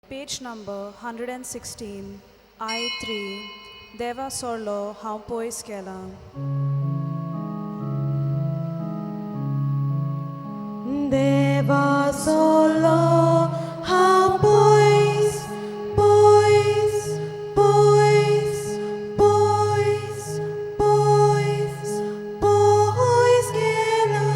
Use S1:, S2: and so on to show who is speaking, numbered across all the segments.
S1: Page number 116, I3, Deva Sorlo, Hampois Kela.
S2: Deva Sorlo, Hampois, Pois, Pois, Pois, Pois, Pois Kela.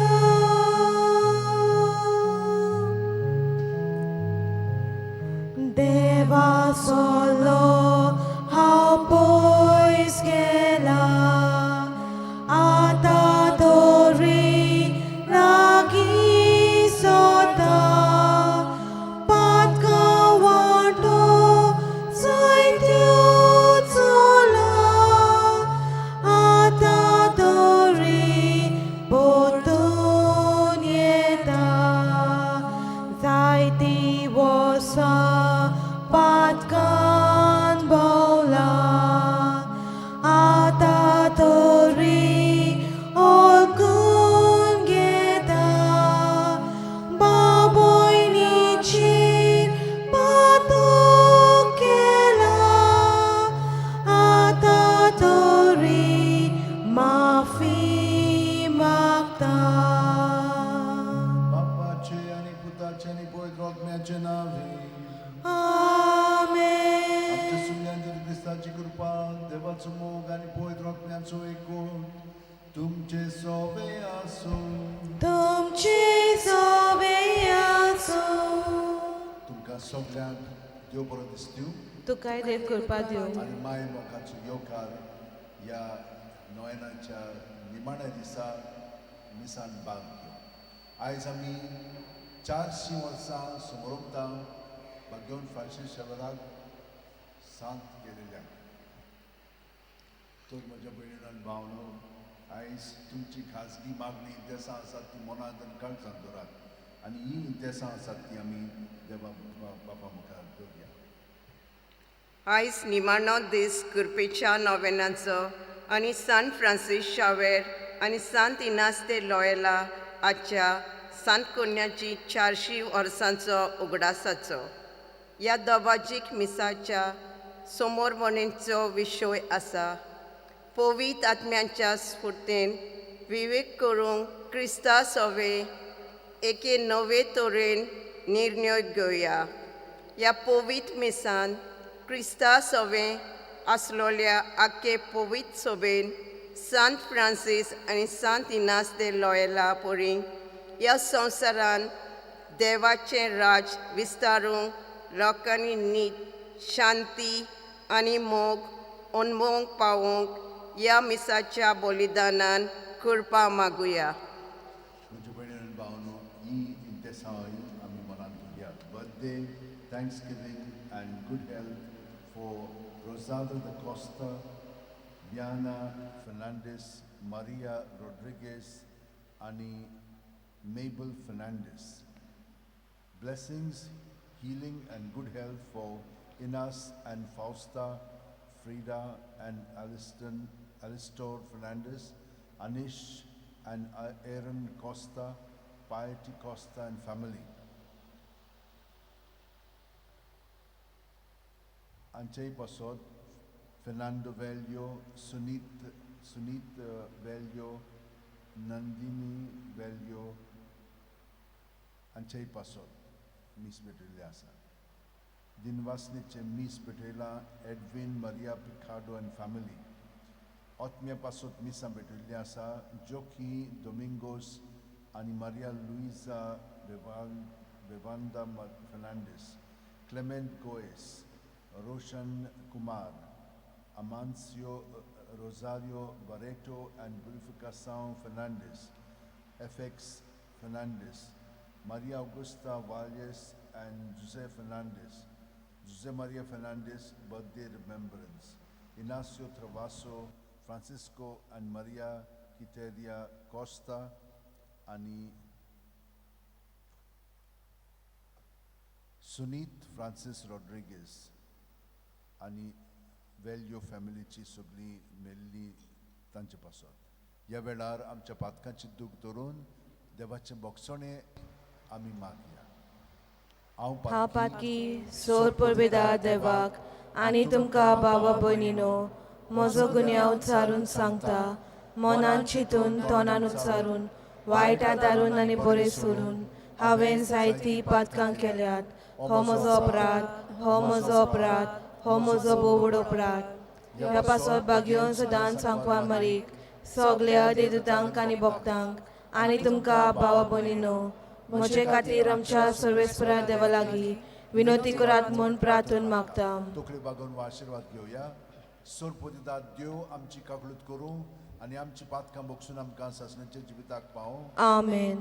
S2: Deva Sorlo, Hampois Kela. Atadori Nagi Sota Patkawanto Saityo Tsola Atadori Botunyeta Zaiti Wasa Patkan Bola Atadori Olgun Geta Baboy Nichin Patukela Atadori Mafi Makta.
S3: Bapace आणि पुताचे आणि पवित्र आत्म्याचे नावे
S2: Amen.
S3: आमच्या सुन्यांच्या ख्रिस्ताची कृपा देवाचं मोग आणि पवित्र आत्म्याचं एकूण तुमचे सोबे असो.
S2: तुमचे सोबे आसो.
S3: तुमकां सगळ्यांक देव बरो दीस दिवं
S2: तुकाय देव कृपा दिवं.
S3: आणि माय मोगाचो येवकार ह्या नोयनाच्या निमाण्या दिसा मिसान भाग घेवं. आयज आमी 400 वर्सां समोरता भाग्यवन फ्रांसीस शेवेराक सांत केलेल्या. तर म्हज्या भयणीन आनी भावनो, आयज तुमची खाजगी मागणी इंतेसां आसात ती मनांत आनी काळजांत दवरात आनी ही इंतेसां आसात ती आमी देवा बापा मुखार दवरया.
S4: आयज निमाणो दीस कृपेच्या नोवेनाचो आनी सांत फ्रांसीस शावेर आनी सांत इनास दे लॉयला हाच्या सांत कन्याची 400 वर्सांचो उगडासाचो. ह्या दोबाजीक मिसाच्या समोर म्हणींचो विशय आसा. पवित्र आत्म्याच्या स्फूर्तेन विवेक करूंक क्रिस्ता सवे एके नवे तरेन निर्णय घेवया. ह्या पवित्र मिसान क्रिस्ता सवे आसलोल्या आख्खे पवित्र सभेन सांत फ्रांसीस आनी सांत इनास दे लॉयला परी ह्या संवसारान देवाचें राज विस्तारूंक लोकांनी नीत शांती आनी मोग अणभवूंक पावोवंक ह्या मिसाच्या बलिदानान कृपा मागुया.
S3: म्हज्या भयणीन आनी भावनो, ही इंतेसांय आमी मनांत दवरया. Birthday, thanksgiving and good health for Rosaldo da Costa, Diana Fernandes, Maria Rodriguez आणि Mabel Fernandes. Blessings, healing and good health for Inas and Fausta, Frida and Alistair Fernandes, Anish and Aaron Costa, Piety Costa and family. Anchei Pasod, Fernando Velio, Sunit Velio, Nandini Velio, Anchei Pasod, Miss Betreliasa. Dinvasniche Miss Betrela, Edwin Maria Picardo and family. Otmia Pasod Missa Betreliasa, Joki Domingos, Ani Maria Luisa Bevanda Fernandes, Clement Goes, Roshan Kumar, Amancio Rosario Barreto and Purificação Fernandes, FX Fernandes, Maria Augusta Valles and Jose Fernandes, Jose Maria Fernandes birthday remembrance, Ignacio Travaso, Francisco and Maria Quiteria Costa, Ani Sunit Francis Rodriguez, Ani वेल्यो फॅमिलीची सगळी मेल्ली तांचे पासत. ह्या वेळार आमच्या पातकांची दूख धरून देवाचे बोगसणे आमी मागया.
S2: हांव पातकी सोर परबेदार देवाक आनी तुमकां बाबा भयणीनो म्हजो गुन्यांव उच्चारून सांगता, मनान चिंतून तोंडान उच्चारून वायट आदारून आनी बरें सोडून हांवें जायतीं पातकां केल्यात. हो म्हजो अपराध, हो म्हजो अपराध, हो म्हजो बोवड अपराध. ह्या पासत भाग्योन सदांच सांगपा मारीक सगल्या देदूतांक आनी भक्तांक आनी तुमकां बाबा भयणीनो म्हजे खातीर आमच्या सर्वेस्परा देवा लागीं विनोती करात म्हूण प्रार्थून मागता.
S3: तकली बागोवन हो आशिर्वाद घेवया. सोरपोदिता देव आमची काकलूत करूं आनी आमची पातकां बगसून आमकां ससण्याच्या जिविताक पावूं.
S2: आमेन.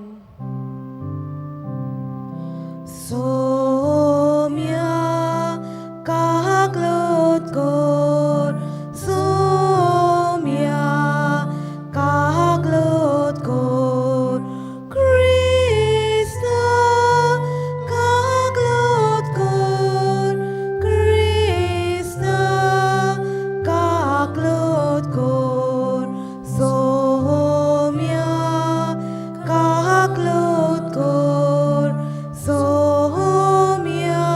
S2: सोम्या काकलूत कर, सोम्या काकलूत कर, क्रिस्ता काकलूत कर, क्रिस्ता काकलूत कर, सोम्या काकलूत कर, सोम्या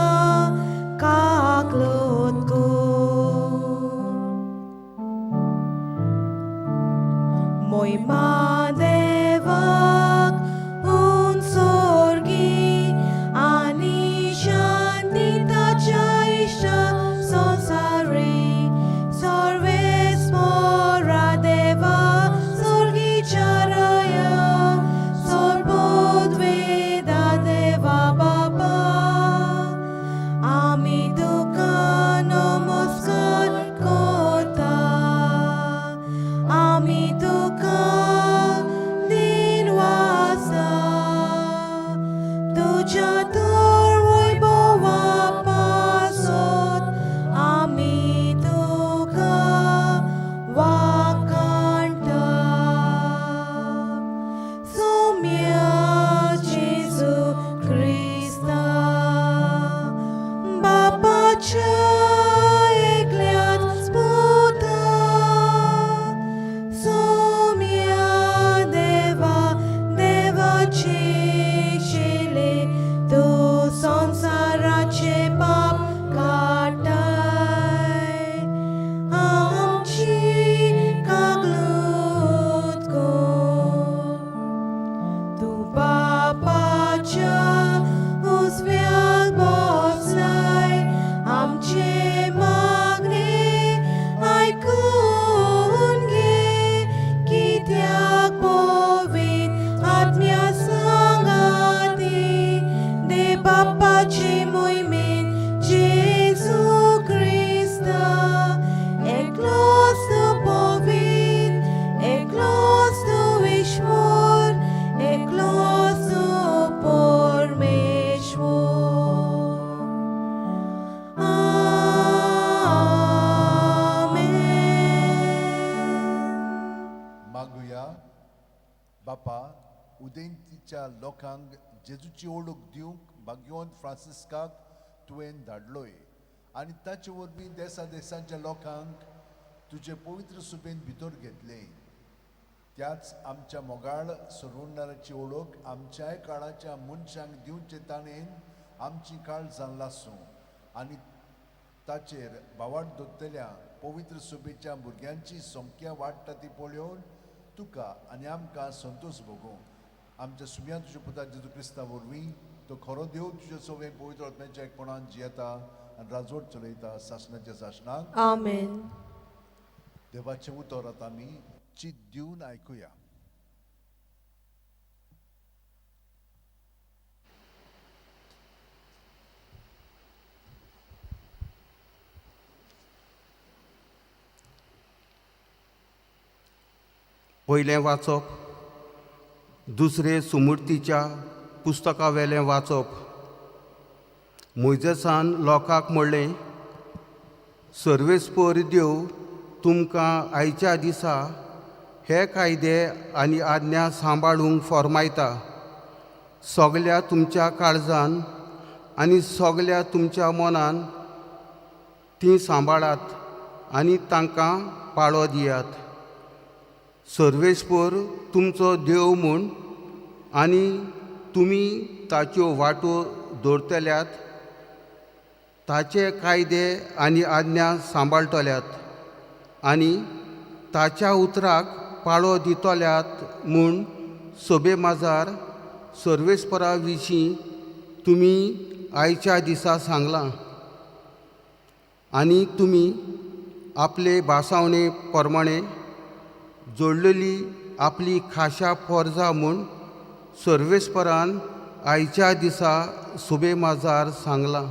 S2: काकलूत कर. मोहिमा देवाक उंचोर्गी आनी शांती ताच्या इश्ट संसारी. सर्वेस्परा देवा स्वर्गीच्या राया, सर्वोद्वेदा देवा बाबा, आमी तुका नमस्कार करता. आमी तुका दिनवासा तुझ्या तर वैभवा पासत आमी तुका वाखाणटा. सोम्या जेजू क्रिस्ता बापाच्या एकल्याच पुता, सोम्या देवा देवाचे शेले तूं संसाराचे पाप काटाय. आमची काकलूत कर. तूं बापाच्या उजव्याक बसलाय, आमचे मागणे आयकून घे. कित्याक पवित्र आत्म्या सांगाती दे बापाचे मोहिमेन जेजू क्रिस्ता. एकलोच तूं पवित्र, एकलोच तूं ईश्वर, एकलोच तूं परमेश्वर. आमेन.
S3: मागुया. बापा, उदेंतीच्या लोकांक जेजूची ओळख दिवंक भाग्यवंत फ्रांसिस्काक तुवें धाडलोय आनी ताचे वरवीं देसा देशांच्या लोकांक तुजे पवित्र सुबेन भितर घेतले. त्याच आमच्या मोगाळ सोडवणाऱ्याची ओळख आमच्याय काळाच्या मनशांक दिवचे ताणेन आमची काळजां लासूं आनी ताचेर भावार्थ दवरतल्या पवित्र सुबेच्या भुरग्यांची संख्या वाडटा ती पळोवन तुका आनी आमकां संतोश भोगूं. आमच्या सुम्या तुज्या पुता जेजू क्रिस्ता वरवीं तो खरो देव तुज्या सोबे पवित्र आत्म्याच्या एकपणान जियेता आनी राजवट चलयता सासणाच्या सासणाक.
S2: आमेन.
S3: देवाचें उतर आतां आमी चित दिवन आयकुया.
S5: पयलें वाचप दुसरे सुमूर्तीच्या पुस्तका वेलें वाचप. मोइजेसान लोकांक म्हणलें, सर्वेस्पर देव तुमकां आयच्या दिसा हे कायदे आनी आज्ञा सांबाळूंक फरमायता. सगल्या तुमच्या काळजान आनी सगल्या तुमच्या मनान ती सांबाळात आनी तांकां पाळो दियात. सर्वेस्पर तुमचो देव म्हूण आनी तुमी ताच्यो वाटो दवरतल्यात, ताचे कायदे आनी आज्ञा सांबाळटल्यात आनी ताच्या उतराक पाळो दितल्यात म्हूण सोबे माजार सर्वेस्परा विशीं तुमी आयच्या दिसा सांगलां आनी तुमी आपले भासावणे प्रमाणे जोडलेली आपली खाशा फर्जा म्हूण सर्वेस्परान आयच्या दिसा सोबे माजार सांगलां.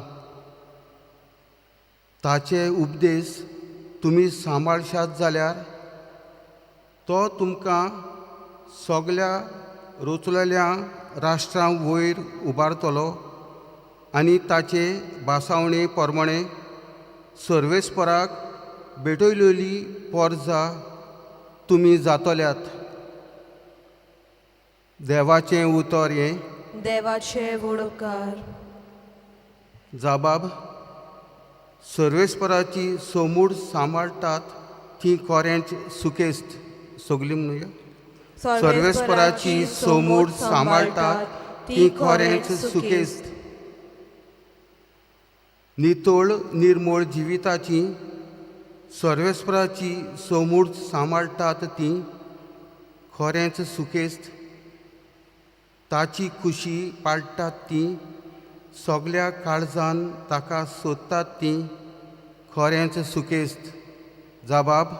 S5: ताचे उपदेश तुमी सांबाळशात जाल्यार तो तुमकां सगल्या रचलेल्या राष्ट्रां वयर उबारतलो आनी ताचे भासावणे प्रमाणे सर्वेस्पराक भेटयलेली फर्जा तुमी जातल्यात. देवाचें उतर हें.
S2: देवाचे वडोवकार.
S5: जाबाब. सर्वेस्पराची समूड सांबाळटात ती खरेंच सुकेस्त. सगळीं म्हणुया. सर्वेस्पराची समूड सांबाळटात ती खरेंच सुकेस्त. नितळ निर्मळ जिविताची सर्वेस्पराची समूड सांबाळटात ती खरेंच सुकेस्त. ताची खुशी पाळटात ती सगल्या काळजान ताका सोदतात ती खरेंच सुकेस्त. जाबाब.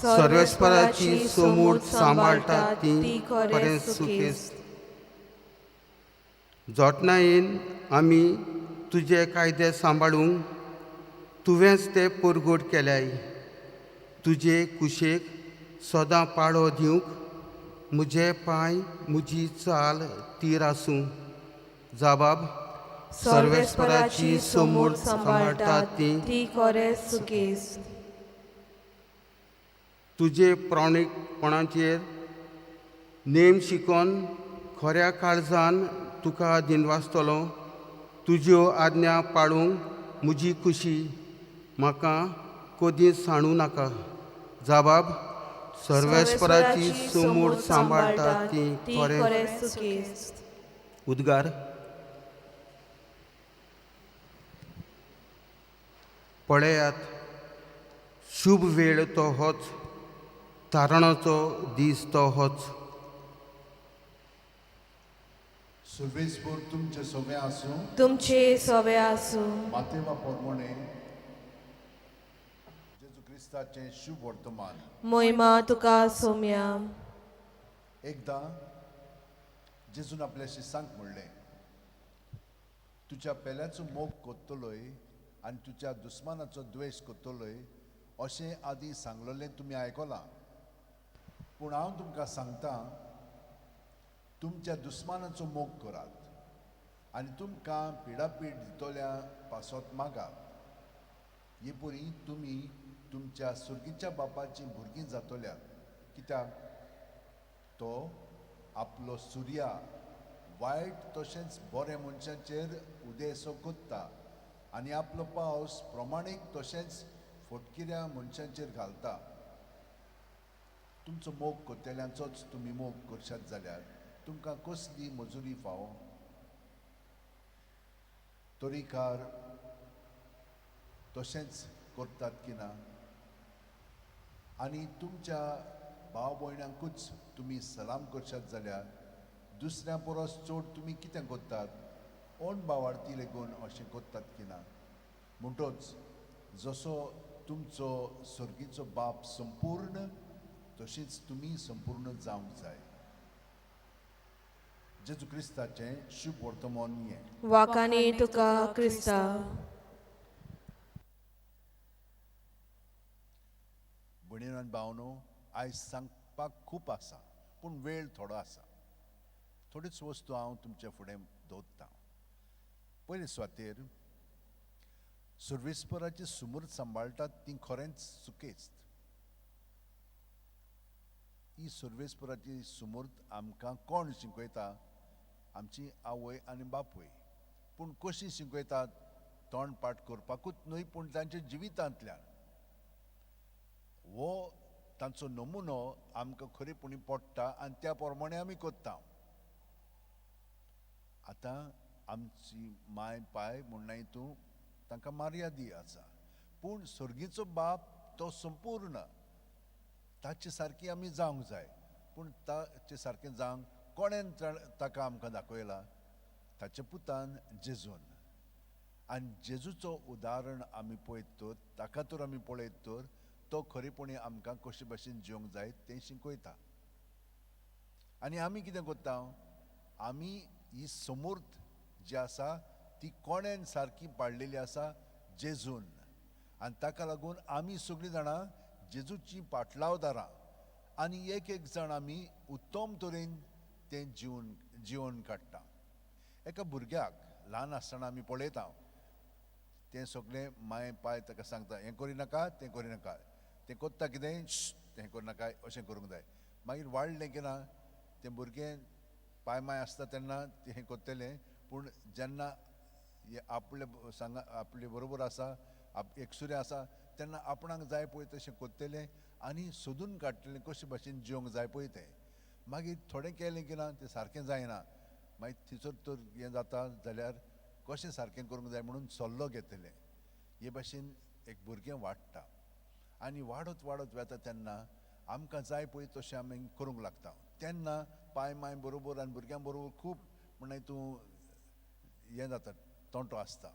S5: सर्वेस्पराची समूड सांबाळटात ती खरेंच सुकेस्त. जोटणायेन आमी तुजे कायदे सांबाळूंक तुवेंच ते परगट केल्याय. तुजे कुशेक सदां पाळो दिवंक म्हजे पांय म्हजी चाल तीर आसूं. जाबाब. सर्वेस्पराची समूड सांबाळटात ती
S2: खरेंच सुकेस्त.
S5: तुजे प्राणीकपणाचेर नेम शिकोवन खऱ्या काळजान तुका दिनवासतलो. तुज्यो आज्ञा पाळूंक म्हजी खुशी म्हाका कदींच सांडूं नाका. जाबाब. सर्वेस्पराची समूड सांबाळटात ती खरेंच
S2: सुकेस्त.
S5: उद्गार. पळयात, शुभ वेळ तो होच, तारणाचो दीस तो होच.
S3: सर्वेस्पर तुमचे सोबे आसूं.
S2: तुमचे सोबे आसूं.
S3: मातेवा प्रमाणे जेजू क्रिस्ताचें शुभ वर्तमान.
S2: मोहिमा तुका सोम्या.
S3: एकदां जेजून आपल्या शिसांक म्हणलें, तुज्या पेल्याचो मोग कोत्तलोय आनी तुज्या दुस्मानाचो द्वेश कोत्तलोय अशें आदीं सांगलोलें तुमी आयकलां. पूण हांव तुमकां सांगतां, तुमच्या दुस्मानाचो मोग करात आनी तुमकां पिडापीड दितोल्या पासत मागात. हे परी तुमी तुमच्या सुर्गीच्या बापाची भुरगीं जातोल्यात. कित्याक तो आपलो सुर्या वायट तशेंच बरे मनशांचेर उदेसो कोत्ता आनी आपलो पावस प्रमाणीक तशेंच फटकिऱ्या मनशांचेर घालता. तुमचो मोग कोत्तेल्यांचोच तुमी मोग करशात जाल्यार तुमकां कसली मजुरी फावो? तोरीकार तशेंच करतात की ना? आनी तुमच्या भाव भयणांकूच तुमी सलाम करशात जाल्यार दुसऱ्या परस चड तुमी कितें कोत्तात? ओन भावार्थी लेगून अशें कोत्तात की ना? म्हणटच जसो तुमचो सर्गीचो बाप संपूर्ण तशीच तुमी संपूर्ण जावंक जाय. जेजू क्रिस्ताचें शुभ वर्तमान हें.
S2: वाकानी तुका क्रिस्ता.
S3: भयणीनो आनी भावनो, आयज सांगपाक खूब आसा पूण वेळ थोडो आसा. थोड्योच वस्तू हांव तुमचे फुडें दवरतां. पयले सुवातेर सर्वेस्पराची सुमूर्त सांबाळटात ती खरेंच सुकेस्त. ही सर्वेस्पराची सुमूर्त आमकां कोण शिकयता? आमची आवय आनी बापूय. पूण कशी शिकयतात? तोंड पाठ करपाकूच न्हय पूण तांच्या जिवितांतल्यान. हो तांचो नमुनो आमकां खरेपणी पडटा आनी त्या प्रमाणे आमी कोत्ता. आतां आमची माय पाय म्हणना हितूं तांकां मर्यादी आसा, पूण सर्गीचो बाप तो संपूर्ण, ताचे सारकी आमी जावंक जाय. पूण ताचे सारकें जावंक कोणें ताका आमकां दाखयला? ताच्या पुतान जेजून. आनी जेजूचो उदाहरण आमी पळयत तर, ताका तर आमी पळयत तर, तो खरेपणी आमकां कशे भाशेन जिवंक जाय तें शिकयता. आनी आमी कितें करता? आमी ही समूर्त जी आसा ती कोणेन सारकी पाडलेली आसा? जेजून. आनी ताका लागून आमी सगळीं जाणां जेजूची पाटलावदारां. आनी एक एक जाण आमी उत्तम तरेन तें जिवन काडटा. एका भुरग्याक ल्हान आसतना आमी पळयता, तें सगळें माय पाय ताका सांगता, हें करिनाका, तें करिनाका, तें कोत्ता कितें, तें करनाका, अशें करूंक जाय. मागीर वाडलें की ना तें भुरगें पाय माय आसता तेन्ना हें कोत्तेलें, पूण जेन्ना आपले बरोबर आसा, एकसुरे आसा, तेन्ना आपणाक जाय पळय तशें कोत्तेलें आनी सोदून काडटलें कशे भाशेन जिवंक जाय पळय तें. मागीर थोडें केलें की ना तें सारकें जायना. मागीर थंयसर तर हें जाता जाल्यार कशें सारकें करूंक जाय म्हणून सल्लो घेतलें. हे भाशेन एक भुरगें वाडटा आनी वाडत वाडत वता तेन्ना आमकां जाय पळय तशें आमी करूंक लागता. तेन्ना पाय माय बरोबर आनी भुरग्यां बरोबर खूब म्हणना हितूं हें जाता, तोंटो आसता.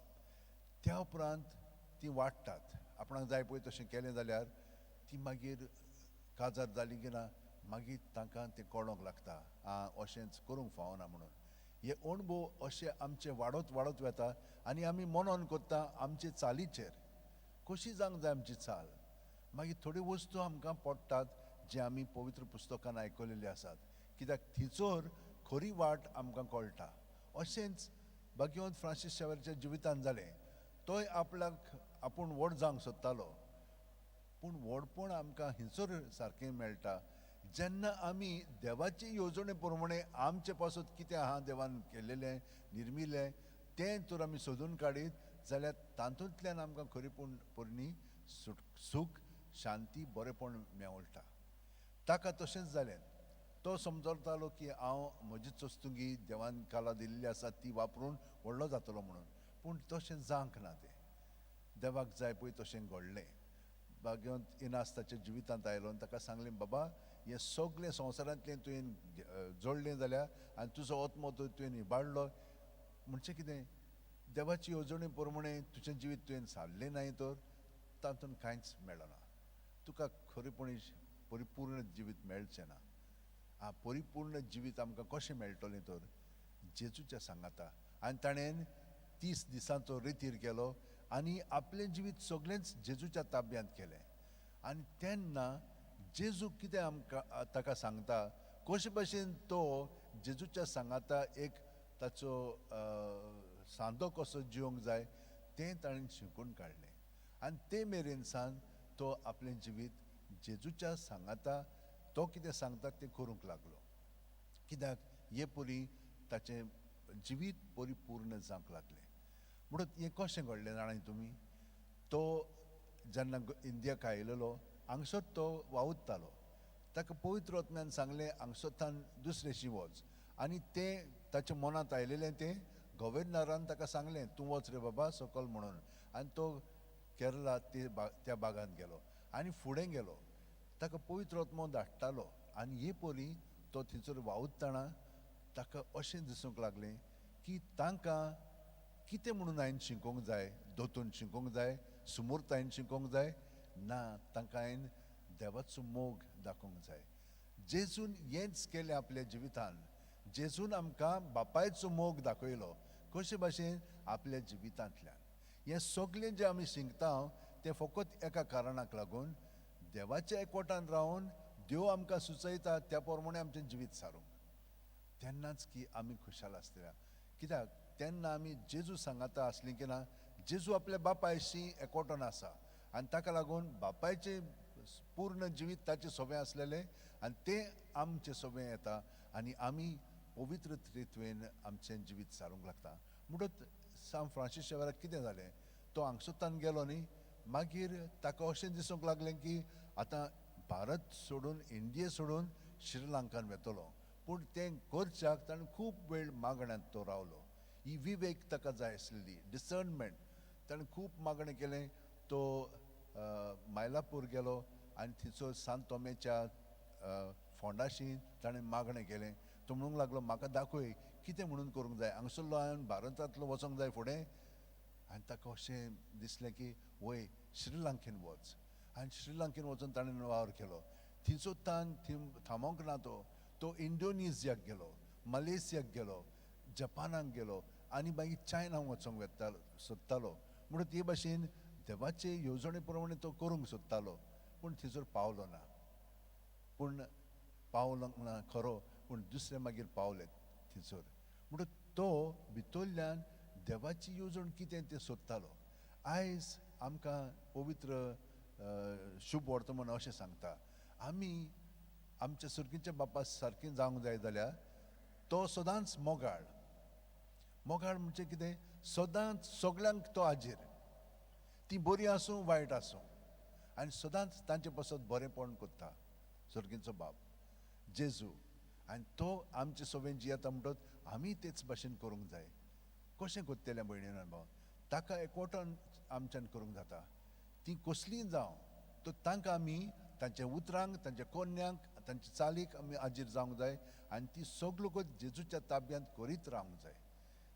S3: त्या उपरांत ती वाडटात. आपणाक जाय पळय तशें केलें जाल्यार ती मागीर काजार जाली की ना मागीर तांकां तें कळोंक लागता, अशेंच करूंक फावना म्हणून. हे अणभव अशे आमचे वाडत वाडत वता आनी आमी मनन करता आमचे चालीचेर कशी जावंक जाय आमची चाल. मागीर थोड्यो वस्तू आमकां पडटात जे आमी पवित्र पुस्तकान आयकलेले आसात, कित्याक थिचोर खरी वाट आमकां कळटा. अशेंच भगवंत फ्रांसीस शावेराच्या जिवितान जालें. तोय आपल्याक आपूण व्हड जावंक सोदतालो, पूण व्हडपण आमकां हिंचोर सारकें मेळटा जेन्ना आमी देवाचे येवजणे प्रमाणे आमचे पासत कितें आहा देवान केल्लेलें, निर्मिल्लें तें तर आमी सोदून काडीत जाल्यार तातूंतल्यान आमकां खरेपणी सूख, शांती, बरेपण मेवळटा. ताका तशेंच जालें. तो समजतालो की हांव म्हजी चोस्तुंगी देवान काला दिल्ली आसा ती वापरून व्हडलो जातलो म्हणून, पूण तशें जावंक ना. तें देवाक जाय पळय तशें घडलें. भगवंत इनास्ताच्या जिवितांत आयलो आनी ताका सांगलें, बाबा हें सगळें संवसारांतलें तुवें जोडलें जाल्यार आनी तुजो आत्मो तुवें इबाडलो म्हणचें कितें? देवाची येवजणे प्रमाणे तुजें जिवीत तुवें सारलें नाय तर तातूंत कांयच मेळना. तुका खरेपणी परिपूर्ण जिवीत मेळचें ना. परिपूर्ण जिवीत आमकां कशें मेळटलें तर जेजूच्या सांगाता. आनी ताणें 30 दिसांचो रितीर केलो आनी आपलें जिवीत सगळेंच जेजूच्या ताब्यांत केलें. आनी तेन्ना जेजू कितें आमकां ताका सांगता, कशे भाशेन तो जेजूच्या सांगाता एक ताचो सांदो कसो जिवंक जाय तें ताणें शिकून काडलें. आनी ते मेरेन सावन तो आपलें जिवीत जेजूच्या सांगाता तो कितें सांगता तें करूंक लागलो. कित्याक हे परी ताचें जिवीत परिपूर्ण जावंक लागलें. म्हणून हें कशें घडलें जाणाय तुमी? तो जेन्ना इंडियाक आयिल्लो हांगसर तो वावुरतालो. ताका पवित्र आत्म्यान सांगलें हांगसरच्यान दुसरेशी वच. आनी तें ताच्या मनांत आयलेलें तें गव्हर्नरान ताका सांगलें तूं वच रे बाबा सकयल म्हणून. आनी तो केरला त्या भागांत गेलो आनी फुडें गेलो. ताका पवित्र आत्मो धाडटालो आनी हे परी तो थंयसर वावुरतना ताका अशें दिसूंक लागलें की तांकां कितें म्हणून हांवें शिकोवंक जाय, दोतून शिकोवंक जाय, सुमूर्त हांवें शिकोवंक जाय ना, तांकां हांवें देवाचो मोग दाखोवंक जाय. जेजून हेंच केलें आपल्या जिवितान. जेजून आमकां बापायचो मोग दाखयलो कशे भाशेन आपल्या जिवितांतल्यान. हें सगळें जें आमी शिकता तें फकत एका कारणाक लागून देवाच्या एकवटान रावन देव आमकां सुचयता त्या प्रमाणे आमचें जिवीत सारूंक. तेन्नाच की आमी खुशाल आसतल्या. कित्याक तेन्ना आमी जेजू सांगाता आसलीं की ना, जेजू आपल्या बापायशी एकवटान आसा आनी ताका लागून बापायचें पूर्ण जिवीत ताचें सोबें आसलेलें आनी तें आमचें सोबें येता आनी आमी पवित्र तरेन आमचें जिवीत सारूंक लागता. म्हणून सांत फ्रांसीस शावेराक कितें जालें? तो हांगसरच्यान गेलो न्ही, मागीर ताका अशें दिसूंक लागलें की आतां भारत सोडून, इंडिया सोडून श्रीलंकान वेतलो. पूण तें करच्याक ताणें खूब वेळ मागण्यांत तो रावलो. ही विवेक ताका जाय आसलेली, डिसर्नमेंट. ताणें खूब मागणें केलें. तो मायलापूर गेलो आनी थंयसर सांत तोमेच्या फोंडाशीं ताणें मागणें केलें. तो म्हणूंक लागलो म्हाका दाखय कितें म्हणून करूंक जाय, हांगसरलो हांवें भारतांतलो वचोंक जाय फुडें. आनी ताका अशें दिसलें की वय श्रीलंकेन वच. आनी श्रीलंकेन वचून ताणें वावर केलो. थंयसून थांबोंक ना तो इंडोनेशियाक गेलो, मलेशियाक गेलो, जपानाक गेलो आनी मागीर चायनाक वचोंक सोदतालो. म्हणून ते भाशेन देवाचे येवजणे प्रमाणे तो करूंक सोदतालो, पूण थंयसर पावलो ना. पूण पावलो ना खरो, पूण दुसरे मागीर पावले थंयसर. म्हणून तो भितरल्यान देवाची येवजण कितें तें सोदतालो. आयज आमकां पवित्र शुभ वर्तमान अशें सांगता, आमी आमच्या सुरकीच्या बापा सारकें जावंक जाय जाल्यार तो सदांच मोगाळ. मोगाळ म्हणजे कितें, सदांच सगळ्यांक तो हाजीर, ती बरी आसूं वायट आसूं, आनी सदांच तांचे पासत बरेंपण करता सुरकेचो बाप जेजू. आनी तो आमचे सगळें जियेता म्हणटच आमी तेच भाशेन करूंक जाय. कशें करतलें भयणीन आनी भाव, ताका एकवटन आमच्यान करूंक जाता. ती कसलीय जावं, तो तांकां आमी तांच्या उतरांक, तांच्या कोन्यांक, तांच्या चालीक आमी हाजीर जावंक जाय. आनी ती सगळ्यो जेजूच्या ताब्यांत करीत रावंक जाय.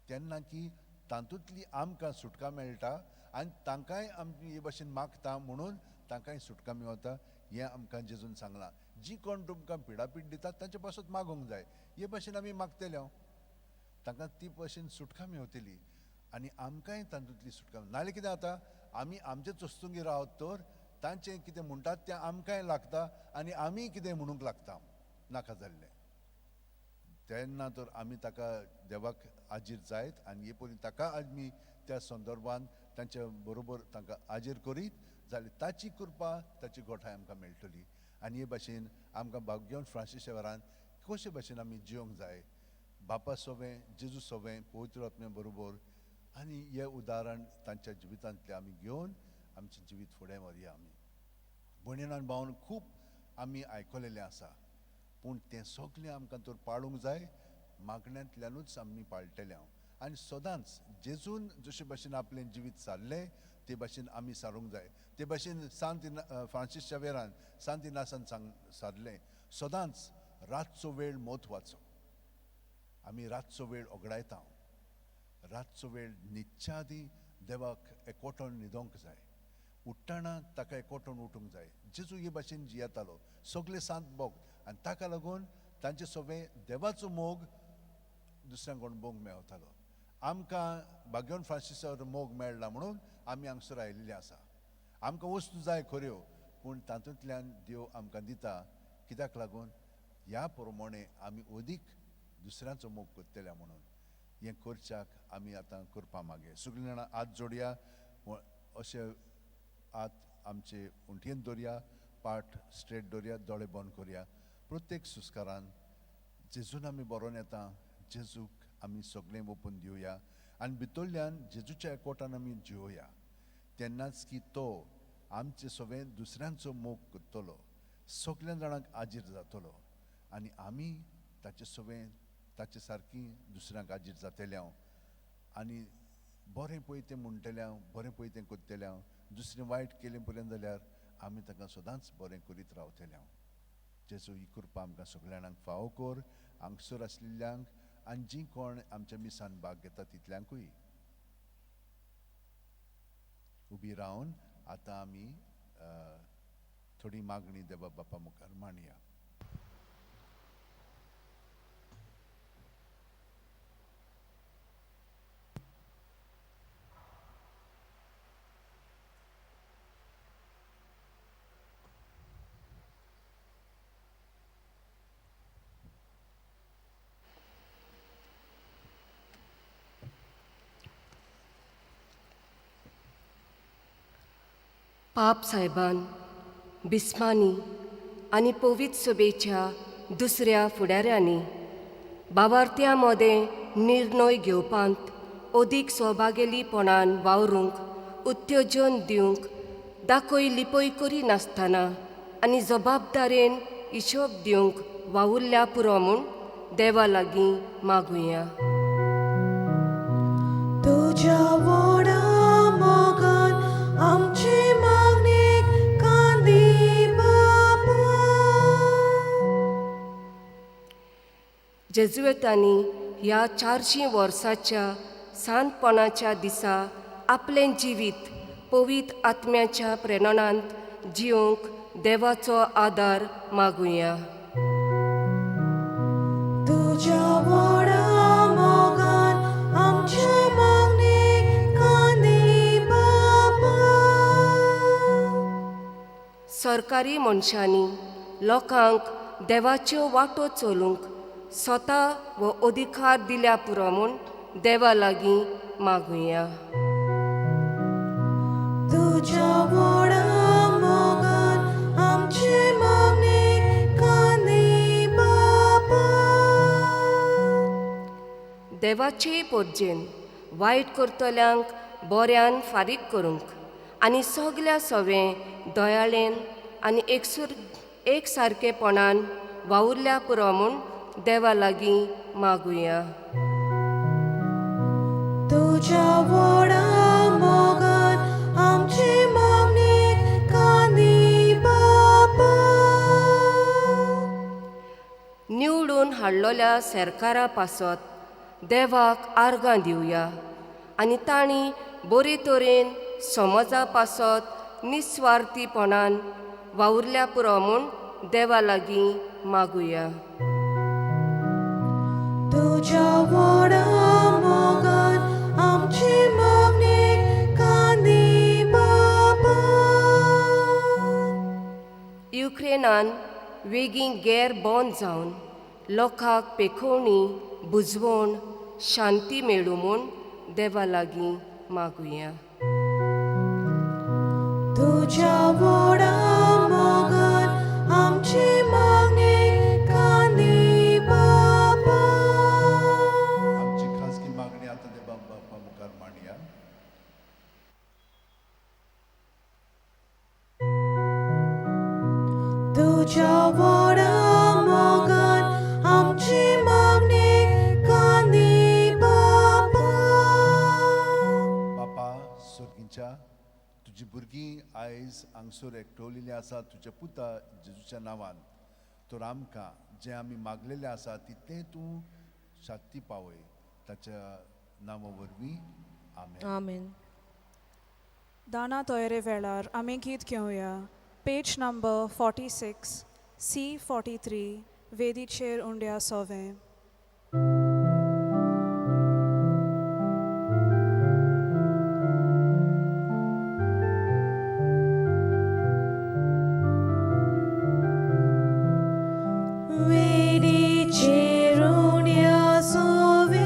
S3: तेन्ना की तातूंतली आमकां सुटका मेळटा आनी तांकांय आमी हे भाशेन मागता म्हणून तांकांय सुटका मेळटा. हें आमकां जेजून सांगलां. जी कोण तुमकां पिडापीड दितात तांचे पासत मागोंक जाय. हे भाशेन आमी मागतले, तांकां ती भाशेन सुटका मेळटली आनी आमकांय तातूंतली सुटका. नाल्यार कितें जाता, आमी आमचेच वस्तुंगेर रावत तर तांचें कितें म्हणटात तें आमकांय लागता आनी आमी कितें म्हणूंक लागता नाका जाल्लें. तेन्ना तर आमी ताका देवाक हाजीर जायत आनी हे परी ताका आमी त्या संदर्भान तांच्या बरोबर तांकां हाजीर करीत जाल्यार ताची कृपा, ताची गोठाय आमकां मेळटली. आनी हे भाशेन आमकां भाग्यवन फ्रांसीस शेवेरान कशे भाशेन आमी जिवंक जाय, बापा सोबें, जेजू सोबें, पवित्र आत्म्या बरोबर. आनी हें उदाहरण तांच्या जिवितांतलें आमी घेवन आमचें जिवीत फुडें व्हरया. आमी भयणीन आनी भावान खूब आमी आयकलेलें आसा, पूण तें सगळें आमकां तर पाळूंक जाय. मागण्यांतल्यानूच आमी पाळटले हांव. आनी सदांच जेजून जशे भाशेन आपलें जिवीत सारलें ते भाशेन आमी सारूंक जाय. ते भाशेन सांत फ्रांसीस शेवेरान, सांत इनासान सारलें, सदांच रातचो वेळ म्हत्वाचो. आमी रातचो वेळ ओगडायता. रातचो वेळ न्हिदच्या आदी देवाक एकवटून न्हिदोंक जाय. उठ्ठाना ताका एकवटून उठूंक जाय. जेजू हे भाशेन जियेतालो, सगळे सांत भोग, आनी ताका लागून तांचे सोबें देवाचो मोग दुसऱ्यांक अणभवूंक मेळतालो. आमकां भाग्यवन फ्रांसीसाचो मोग मेळना म्हणून आमी हांगसर आयिल्ले आसा. आमकां वस्तू जाय खऱ्यो, पूण तातूंतल्यान देव आमकां दिता. कित्याक लागून ह्या प्रमाणे आमी अदीक दुसऱ्यांचो मोग करतले म्हणून. हें करच्याक आमी आतां करपा मागे. सगळीं जाणां हात जोडया, अशे हात आमचे उंटयेन दवरया, पाट स्ट्रेट दवरया, दोळे बंद करया. प्रत्येक सुस्कारान जेजून आमी बरोवन येता, जेजूक आमी सगळें ओपून दिवया आनी भितरल्यान जेजूच्या एकवटान आमी जिवोया. तेन्नाच की तो आमचे सगळें दुसऱ्यांचो मोग करतलो, सगळ्या जाणांक हाजीर जातलो आनी आमी ताचे सगळें ताचे सारकी दुसऱ्यांक हाजीर जातले हांव. आनी बरें पळय तें म्हणटलें हांव, बरें पळय तें करतलें हांव. दुसरें वायट केलें पर्यंत जाल्यार आमी ताका सदांच बरें करीत रावतले हांव. जेजू ही कृपा आमकां सगळ्या जाणांक फावो कर, हांगसर आसलेल्यांक आनी जीं कोण आमच्या मिसान भाग घेता तितल्यांकूय. उबी रावन आतां आमी थोडी मागणी देवा बापा मुखार मांडया.
S6: पाप साहेबान बिस्मानी आनी पवित्र सभेच्या दुसऱ्या फुडाऱ्यांनी भावार्थ्यां मदें निर्णय घेवपांत अदीक सहभागेलीपणान वावरूंक उत्तेजन दिवंक दाखय लिपय करिनासतना आनी जबाबदारेन हिशोब दिवंक वावुरल्या पुरो म्हूण देवा लागीं मागुया.
S2: तुझ्या वडा मोगान आमची मागणीक कांदी बाबा.
S6: जेजुएतांनी ह्या 400 वर्साच्या सांतपणाच्या दिसा आपलें जिवीत पवित्र आत्म्याच्या प्रेरणांत जिवंक देवाचो आदार मागुया.
S2: तुझ्या वडा मोगान आमच्या मागणीक कांदी बाबा.
S6: सरकारी मनशांनी लोकांक देवाच्यो वाटो चलूंक स्वता व अधिकार दिल्या पुरो म्हूण देवा लागीं मागुया.
S2: तुझ्या वडा मोगान आमची मागणीक कांदी बाबा.
S6: देवाचे पोरजेन वायट करतल्यांक बऱ्यान फारीक करूंक आनी सगल्या सवें दयाळेन आनी एक सारकेपणान वावुरल्या पुरो म्हूण देवा लागीं मागुया.
S2: तुझ्या वडा मोगान आमची मागणीक कांदी बाबा.
S6: निवडून हाडलोल्या सरकारा पासत देवाक आर्गां दिवया आनी तांणी बरे तरेन समाजा पासत निस्वार्थीपणान वावुरल्या पुरो म्हूण देवा लागीं मागुया.
S2: तुझ्या वडा मोगान आमची मागणीक कांदी बाबा.
S6: युक्रेनान वेगीं गैर बंद जावन लोकांक पेखोवणी बुजवण शांती मेळूं म्हूण देवा लागीं मागुया.
S2: तुझ्या वडा मोगान आमची मागणीक कांदी बाबा.
S3: आमची खासगी मागणी आता देवा बाप्पा मुखार मांडया.
S2: तुझ्या वडा मोगान आमची मागणीक कांदी बाबा.
S3: बापा स्वर्गीच्या तुझी भुरगीं आयज हांगसर एकठवलेलीं आसा तुज्या पुता जेजूच्या नांवान. तर आमकां जें आमी मागलेलें आसा तितलें तूं शांती पावय ताच्या नांवा वरवीं. आमेन.
S2: आमेन.
S1: दाना तोयरे वेळार आमी गीत घेवया. Page number 46, C43, वेदीचेर उंड्या सोवें.
S2: वेदीचेर उंड्या सोवें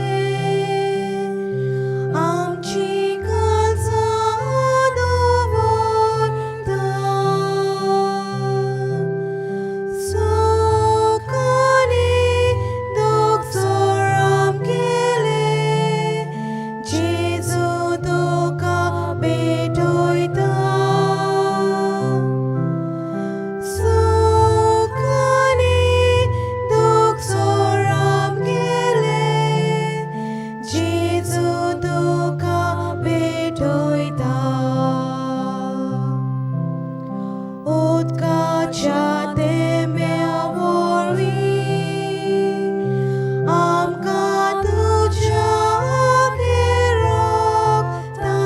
S2: आमची काळजां दवरता. सोकांनी दोगसोर आमगेले जेजू तुका भेटयता. सोकांनी दोगसोर आमगेले जेजू तुका भेटयता. उदकाच्या तेंब्या वरवीं आमकां तुज्या राखता.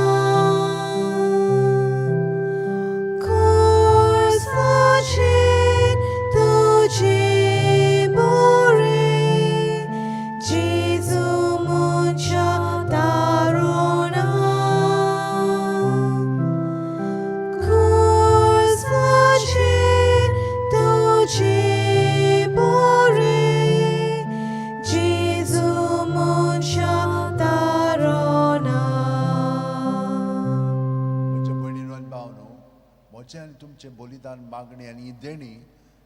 S2: खुर्साचेर तुजे बरें जेजू मुनशा तारुना. खुर्साचेर तुजे बरें जेजू मुनशा तारुना.
S3: म्हज्या भयणीनो आनी भावनो, म्हजें आनी तुमचें बलिदान मागणी आनी देणी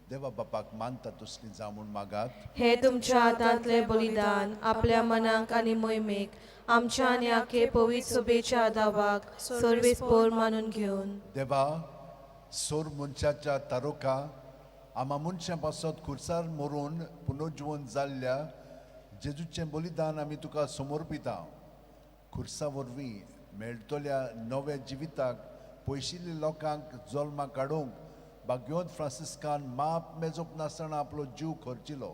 S3: देवा बापाक मानता तसलीं जावं म्हूण मागात.
S2: हे तुमच्या हातांतले बलिदान आपल्या मनाक आनी मोहिमेक आमच्या आनी आखे पवित्र सभेच्या दावाक सर्वेस्पोर मानून घेवन.
S3: देवा सोर मनशाच्या तारोका आमा मनशां पासत खुर्सार मरून पुनर्जीवन जाल्ल्या जेजूचें बलिदान आमी तुका समर्पिता. खुर्सा वरवीं मेळटल्या नव्या जिविताक पयशिल्ल्या लोकांक जल्माक काडूंक भाग्योन फ्रांसिस्कान माप मेजप नासतना आपलो जीव खर्चिलो.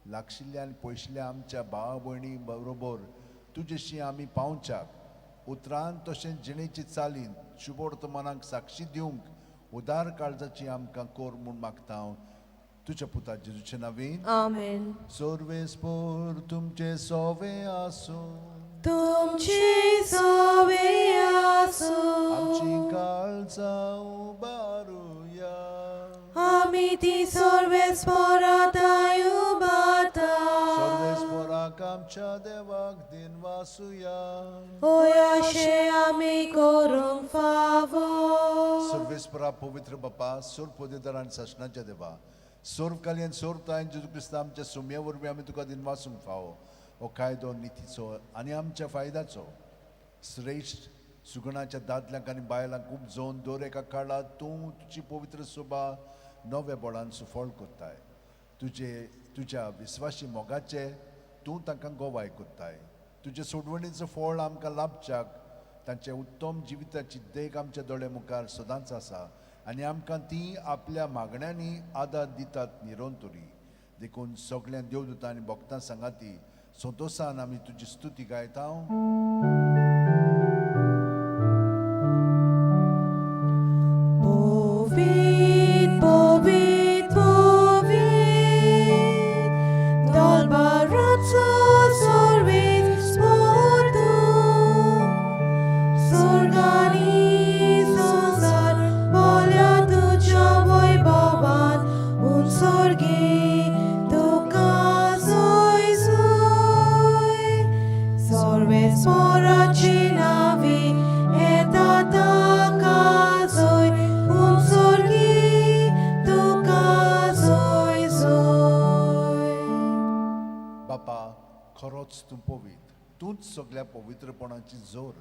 S3: लागशिल्ल्या आनी पयशिल्ल्या आमच्या भावा भयणी बरोबर तुजेशी आमी पावच्याक उतरान तशेंच जिणेची चालीन शुभवर्तमानाक साक्षी दिवंक उदार काळजाची आमकां कोर म्हूण मागता हांव तुज्या पुता जेजूच्या नांवेन.
S2: आमेन.
S3: सर्वेस्पोर तुमचे सोवे आसूं.
S2: तुमचे सोवे आसूं.
S3: आमची काळजां उबारुया.
S2: आमी ती सर्वेस्पराताय उबारता.
S3: सर्वेस्पोराक आमच्या देवाक दिन वासुया.
S2: ओय अशें आमी करूंक फावो.
S3: सर्वेस्परा पवित्र बापा सोर पोदेदार आनी शासनाच्या देवा सोर्व काली आनी सोर्व तायन जेजू क्रिस्त आमच्या सुम्या वरवीं आमी तुका दिन वासूंक फावो. हो कायदो नितीचो आनी आमच्या फायद्याचो श्रेश्ठ सुगणाच्या दादल्यांक आनी बायलांक उपजोवन दर एका काळात तूं तुजी पवित्र सोबा नव्या बळान सुफळ कोत्ताय. तुज्या विस्वासी मोगाचे तूं तांकां गोवाय कोत्ताय. तुजे सोडवणीचो फळ आमकां लाभच्याक तांचे उत्तम जिविताची देख आमच्या दोळे मुखार सदांच आसा आनी आमकां ती आपल्या मागण्यांनी आदार दितात निरंतरी. देखून सगळ्या देवदूतां आनी भक्तां सांगाती संतोशान आमी तुजी स्तुती गायता.
S2: Povit, povit, povit, dolbaratso sorvit sportu, sorgani sonsar, bolja tuja vojbovan, sorgi tuka zoj zoj, sorvet sporačinavi, eta taka zoj, sorgi tuka zoj zoj.
S3: बापा खरोच तूं पवित्र. तूंच सगळ्या पवित्रपणाची जोर.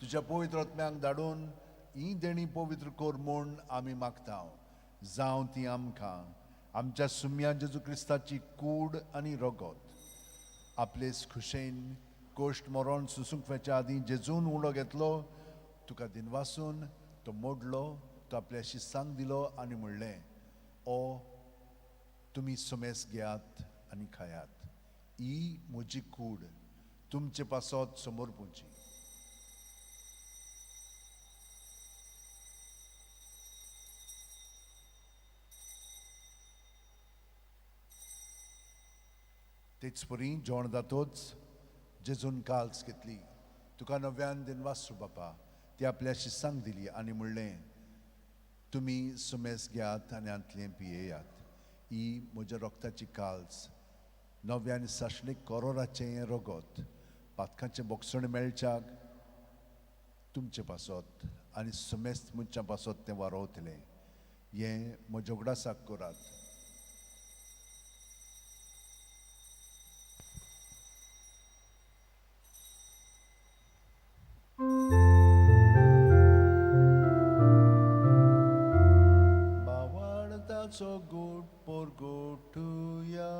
S3: तुज्या पवित्र आत्म्यांक धाडून ही देणी पवित्र कोर म्हूण आमी मागता. जावं ती आमकां आमच्या सुम्या जेजू क्रिस्ताची कूड आनी रगत आपलेच खुशेन कोश्ट मरण सुसूंक वेच्या आदीं जेजून उणो घेतलो तुका दिनवासून तो मोडलो तो आपल्या शिस्सांक दिलो आनी म्हणलें ओ तुमी सुमेस घेयात आनी खायात. ही म्हजी कूड तुमचे पासत समोर पोंची. तेच परी जेवण जातोच जेजून काल्स घेतली. तुका नव्यान दिनवासू बापा ती आपल्या शिस्सांक दिली आनी म्हणलें तुमी सुमेस घेयात आनी आंतलें पियेयात. ही म्हज्या रोगताची काल्स नव्यान साशणीक करोराचें रगत पातकांचें बोगसण मेळच्याक तुमचे पासत आनी सुमेस्त मनशां पासत तें वारोवतलें. हें म्हज्या उगडासाक करात. बावार्ताचो गोड पोरगोटुया.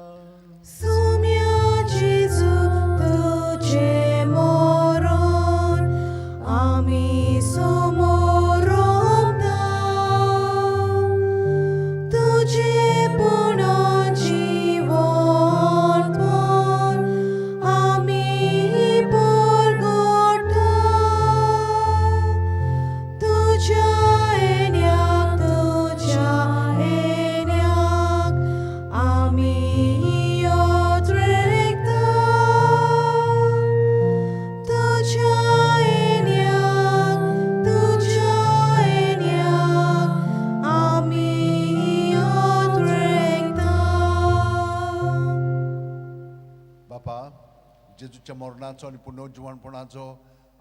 S2: Sumia Jesu tuje moron, ami somorom da, tuje punon jivon pon, ami porgota, tuja enyak, ami
S3: जेजूच्या मरणाचो आनी पुनर्जीवनपणाचो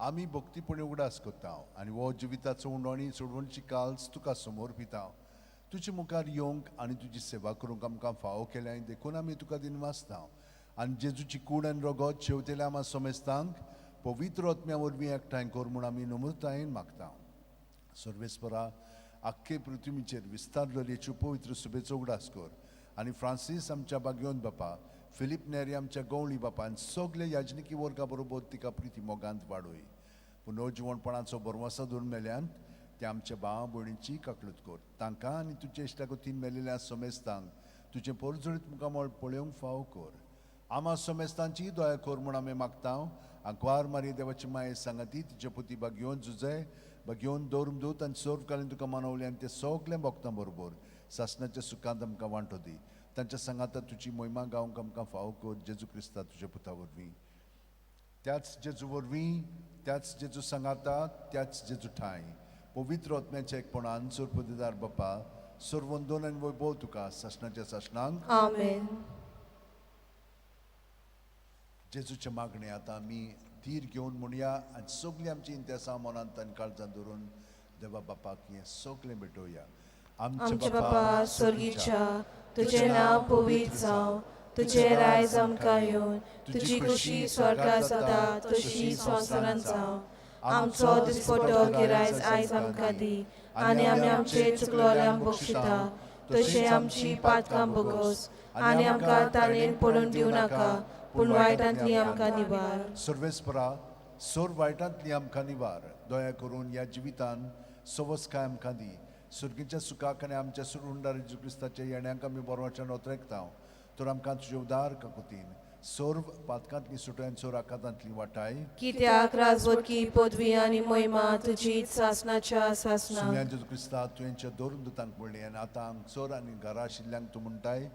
S3: आमी भक्तीपणी उगडास कोत्ता आनी हो जिविताचो उंडोणी सोडवणची काल्स तुका समोर पिता. तुजे मुखार येवंक आनी तुजी सेवा करूंक आमकां फावो केल्या देखून आमी तुका दिन वाचता आनी जेजूची कूड आनी रगत शेवतेल्या आमा समेस्तांक पवित्र आत्म्या वरवीं एकठांय कर म्हूण आमी नम्रतायेन मागता. सर्वेस्परा आख्खे पृथ्वीचेर विस्तार जाल्लेच्यो पवित्र सुबेचो उगडास कर आनी फ्रांसीस आमच्या भाग्योन बापा फिलीप नेरी आमच्या गवळी बापान सगळे याजनिकी वर्गा बरोबर तिका प्रिती मोगांत वाडोय पूण नवजिवणपणाचो बरवंसो धरून मेल्यान ते आमच्या भावा भयणीची काकलूत कर तांकां आनी तुजे इश्टागतीन मेलेल्या सोमेस्तांक तुजें परजळीत मुखामळ पळोवंक फाव कर आमा सोमेस्तांची दया कर म्हूण आमी मागता आंकवार मारी देवाची माये सांगाती तिचे पुती बागयोन झुजे बागयोन दौरमदूत आनी सर्व कालीन तुका मानवले आनी ते सगळे भक्तां बरोबर सासणाच्या सुखांत आमकां वांटो दी तांच्या सांगाता तुजी महिमा गावंक आमकां फाव कर जेजू क्रिस्ता तुज्या पुता वरवीं त्याच जेजू वरवीं त्याच जेजू सांगाता त्याच जेजू ठाय पवित्र आत्म्याच्या एकपणान सुरपदीदार बापा सर्वंदोन आनी वैभव तुका सासणाच्या सासणांक
S2: आमेन.
S3: जेजूचे मागणे आतां आमी धीर घेवन म्हणया आनी सगळीं आमची इंत्यासां मनांत आनी काळजांत धरून देवा बापाक हें सगळें भेटोवया.
S2: आमचे बापा स्वर्गीच्या तुझे नाव पवित्र जावं तुझे रायज आमकां येवन तुजी खुशी स्वर्गांत जाता तशी संवसारांत जावं आमचो दिसपट्टो गिरायज आयज आमकां दी आनी आमी आमचे चुकलोल्यांक बक्षिता तशें आमची पातकां बगोस आनी आमकां ताणेन पडून दिवं नाका पूण वायटांतली आमकां निवार.
S3: सर्वेस्परा सोर वायटांतली आमकां निवार दया करून ह्या जिवितान सवस्काय आमकां दी सुर्गीच्या सुखाक आनी आमच्या सुरुंडार जेजू क्रिस्ताच्या येण्याक आमी बरोवचें नोतरेकता तर आमकां तुजे उदार काकुतीन सोर्व पातकांतली सुटयन सोर आकांतांतली वाटाय
S2: कित्याक राजवटकी पदवी आनी महिमा तुजीच सासणाच्या सासना
S3: सुम्या जेजू क्रिस्ता तुवेंच्या दोरून दुतांक म्हणली आनी आतां हांगसर आनी घरा आशिल्ल्यांक तूं म्हणटाय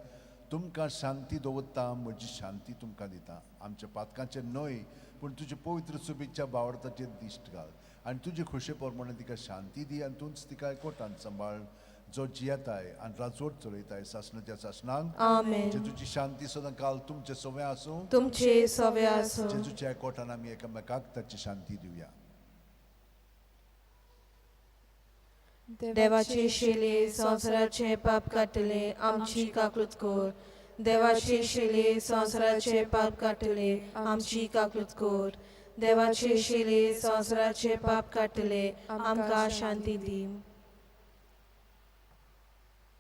S3: तुमकां शांती दवरता म्हजी शांती तुमकां दिता आमच्या पातकांचेर न्हय पूण तुजे पवित्र सुबेच्या बावडताचेर दिश्ट घाल आनी तुजे खुशे प्रमाणे तिका शांती दी आनी तूंच तिका एकवटान सांबाळ जो जियेताय आनी राजवट चलयताय सासणाच्या सासणांक
S2: आमेन.
S3: जेजूची शांती सदां काल तुमचे सवय आसूं
S2: तुमचे सवे आसूं
S3: जेजूच्या एकवटान आमी एकामेकाक ताची शांती दिवया.
S2: देवाचे शेले संवसाराचे पाप काटले आमची काकलूत कोर देवाचे शेले संवसाराचे पाप काटले आमची काकलूत कोर देवाचे शेले संवसाराचे पाप काटले आमकां शांती दी.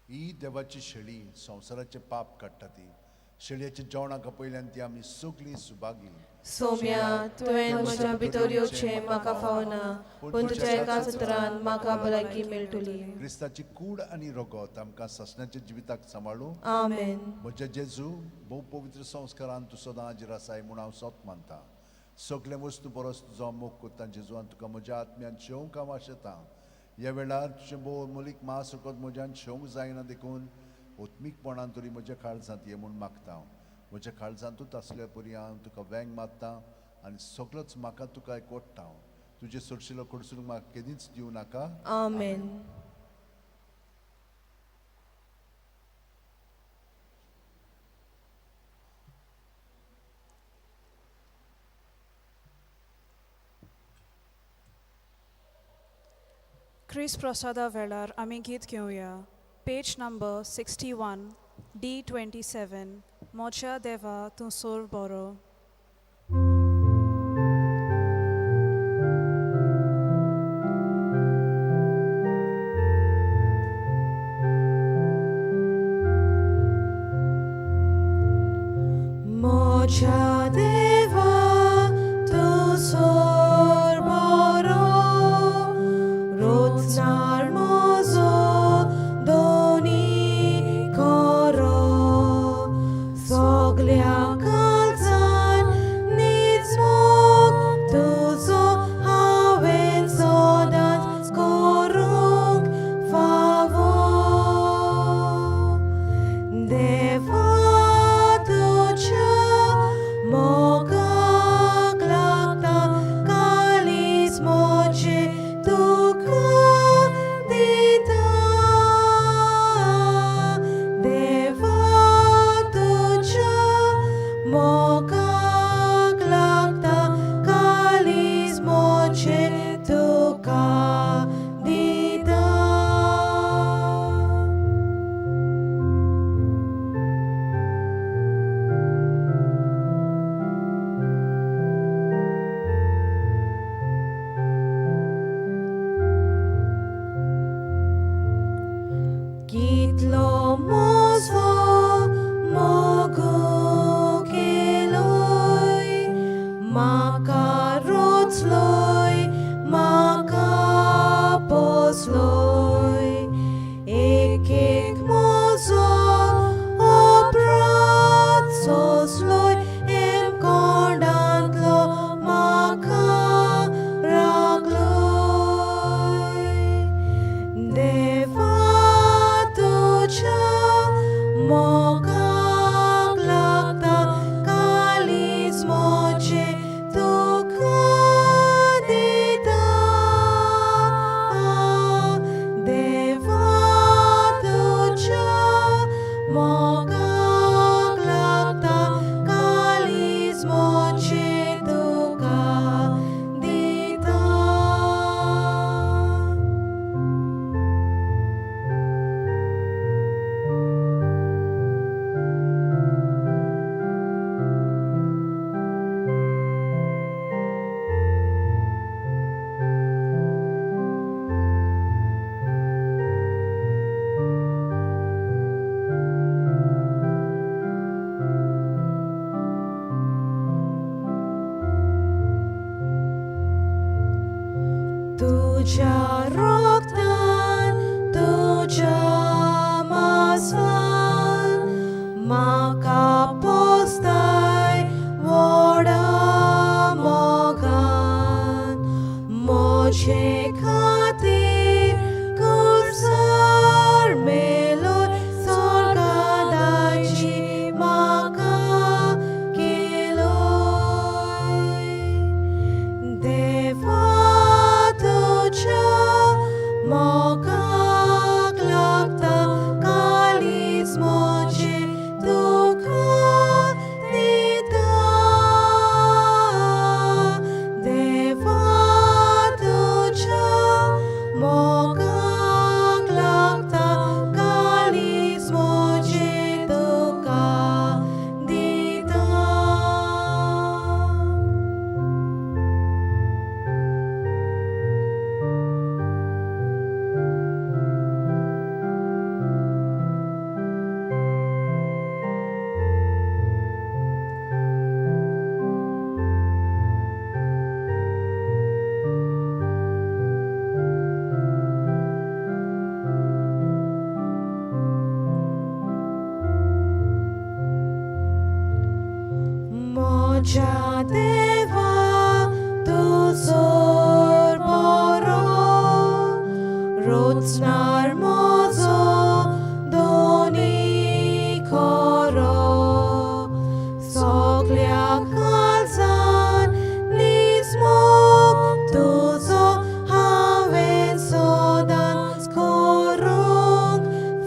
S3: ही देवाची शेळी संवसाराचे पाप काडटा ती शेळयेच्या जेवणाका पयल्यान ती आमी सगळीं सुभागी.
S2: सोम्या तुवें म्हज्या भितर येवचें म्हाका फावना पूण तुज्या एकाच उतरान म्हाका भलायकी मेळटली.
S3: क्रिस्ताची कूड आनी रगत आमकां सासणाच्या जिविताक सांबाळूं.
S2: आमेन.
S3: म्हज्या जेजू भोव पवित्र संस्कारान तूं सदां हाजीर आसाय म्हूण हांव सोत मानता. सगळे वस्तू परस तुजो मोग कोत्ता जेजून तुका म्हज्या आत्म्यान शेवंक हांव आशेतां. ह्या वेळार तुजें भोव मोलीक मास रगत म्हज्यान शेवंक जायना देखून ओत्मीकपणान तरी म्हज्या काळजांत ये म्हूण मागता. म्हज्या काळजांतूच आसल्या परी हांव तुका वेंग मारतां आनी सगळोच म्हाका तुका एकवटता. तुजे सरशिलो खडसून म्हाका केदींच दिवं नाका.
S2: आमेन.
S1: ख्रिस प्रसादा वेळार आमी गीत घेवया. पेज नंबर 61 D27 मोच्या देवा तूं सोर बरो.
S2: मोच्या देवा तूं सोर बरो रोजनार मोजो दोनी कोरो सगल्या काळजान नीच मोग तुजो हांवें सदांच करूंक फावो. देवा तुज्या तुझ्या रोगतान तुझ्या मासान म्हाका पोसताय व्हडा मोगान म्हजे खातीर कुर्सार मेलोय स्वर्गादाची म्हाका केलोय देवा तुझ्या मोगाक लागता काळीज म्हजे तुका दिता देवा तुझ्या मोगाक लागता काळीज म्हजे तुका दिता म्हज्या देवा तुजोर बरो रोचणार म्हजो दोनी खरो सगल्या काळजान निजमोग तुजो हांवें सदांच करूंक